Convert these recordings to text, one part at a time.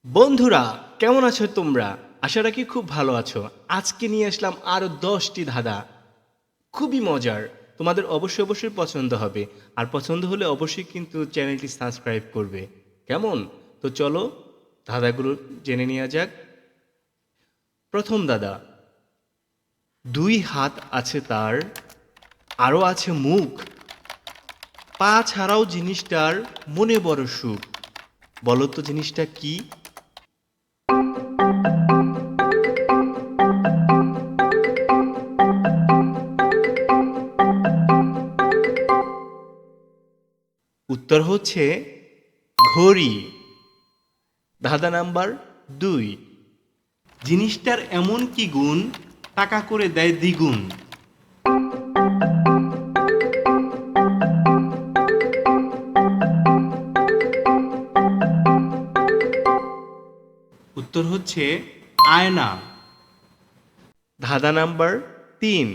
বন্ধুরা, কেমন আছো তোমরা? আশা রাখি খুব ভালো আছো। আজকে নিয়ে আসলাম আরও ১০টি ধাঁধা। খুবই মজার। তোমাদের অবশ্যই পছন্দ হবে। আর পছন্দ হলে অবশ্যই কিন্তু চ্যানেলটি সাবস্ক্রাইব করবে। কেমন? তো চলো ধাঁধাগুলো জেনে নেওয়া যাক। প্রথম ধাঁধা। ২ হাত আছে তার, আরও আছে মুখ। পা ছাড়াও জিনিসটার মনে বড় সুখ। বলো তো জিনিসটা কি? উত্তর হচ্ছে ঘড়ি। ধাঁধা নাম্বার ২। জিনিসটার এমন কি গুণ, টাকা করে দেয় দ্বিগুণ? উত্তর হচ্ছে আয়না। ধাঁধা নাম্বার ৩।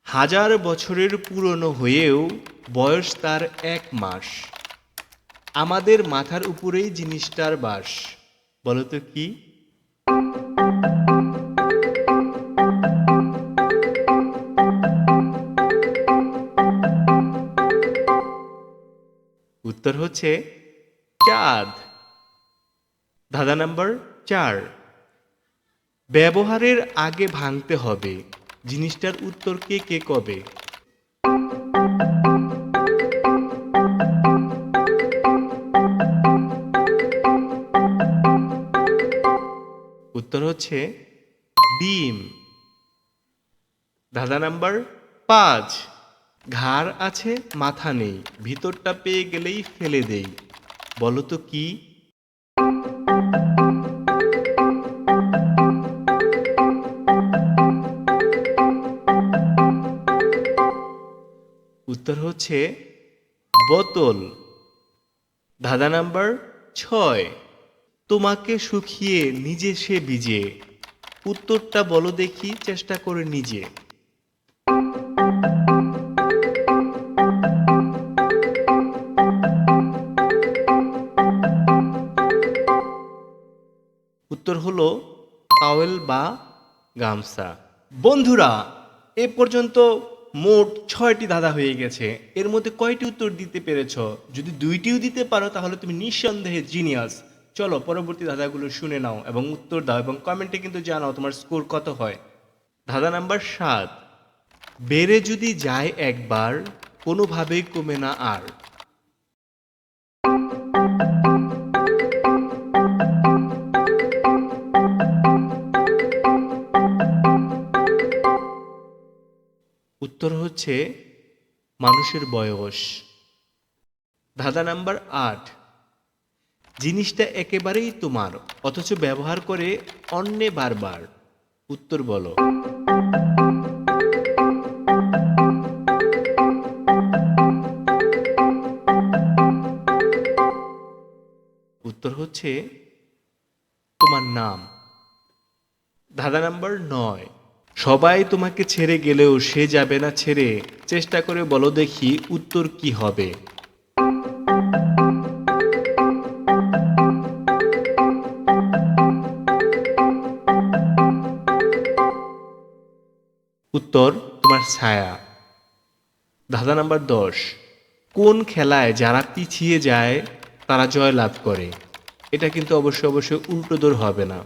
হাজার বছরের পুরনো হয়েও বয়স তার ১ মাস। আমাদের মাথার উপরেই জিনিসটার বাস। বলো তো কি? উত্তর হচ্ছে চাঁদ। ধাঁধা নাম্বার ৪। ব্যবহারের আগে ভাঙতে হবে। জিনিসটার উত্তর কে কে কবে? উত্তর হচ্ছে ডিম। ধাঁধা নাম্বার ৫। ঘাড় আছে মাথা নেই, ভিতরটা পেয়ে গেলেই ফেলে দেই। বলো তো কি? উত্তর হচ্ছে বোতল। ধাঁধা নাম্বার ৬। তোমাকে শুকিয়ে নিজে সে ভিজে। উত্তরটা বলো দেখি চেষ্টা করে নিজে। উত্তর হলো টাওয়েল বা গামছা। বন্ধুরা, এ পর্যন্ত মোট ৬টি ধাঁধা হয়ে গেছে। এর মধ্যে কয়টি উত্তর দিতে পেরেছ? যদি ২টিও দিতে পারো তাহলে তুমি নিঃসন্দেহে জিনিয়াস। চলো পরবর্তী ধাঁধাগুলো শুনে নাও এবং উত্তর দাও এবং কমেন্টে কিন্তু জানাও তোমার স্কোর কত হয়। ধাঁধা নাম্বার ৭। বেড়ে যদি যায় একবার, কোনোভাবেই কমে না আর। উত্তর হচ্ছে মানুষের বয়স। ধাঁধা নাম্বার ৮। জিনিসটা একেবারেই তোমার, অথচ ব্যবহার করে অন্যে বারবার। উত্তর বলো। উত্তর হচ্ছে তোমার নাম। ধাঁধা নাম্বার ৯। সবাই তোমাকে ছেড়ে গেলেও সে যাবে না ছেড়ে। চেষ্টা করে বলো দেখি উত্তর কি হবে। উত্তর তোমার ছায়া। ধাঁধা নাম্বার ১০। কোন খেলায় যারা পিছিয়ে যায় তারা জয় লাভ করে? এটা কিন্তু অবশ্যই উল্টো দৌড় হবে না।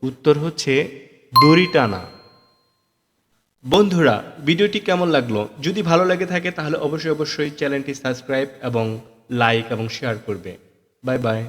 উত্তর হচ্ছে দড়ি টানা। বন্ধুরা, ভিডিওটি কেমন লাগলো? যদি ভালো লেগে থাকে তাহলে অবশ্যই চ্যানেলটি সাবস্ক্রাইব এবং লাইক এবং শেয়ার করবে। Bye bye.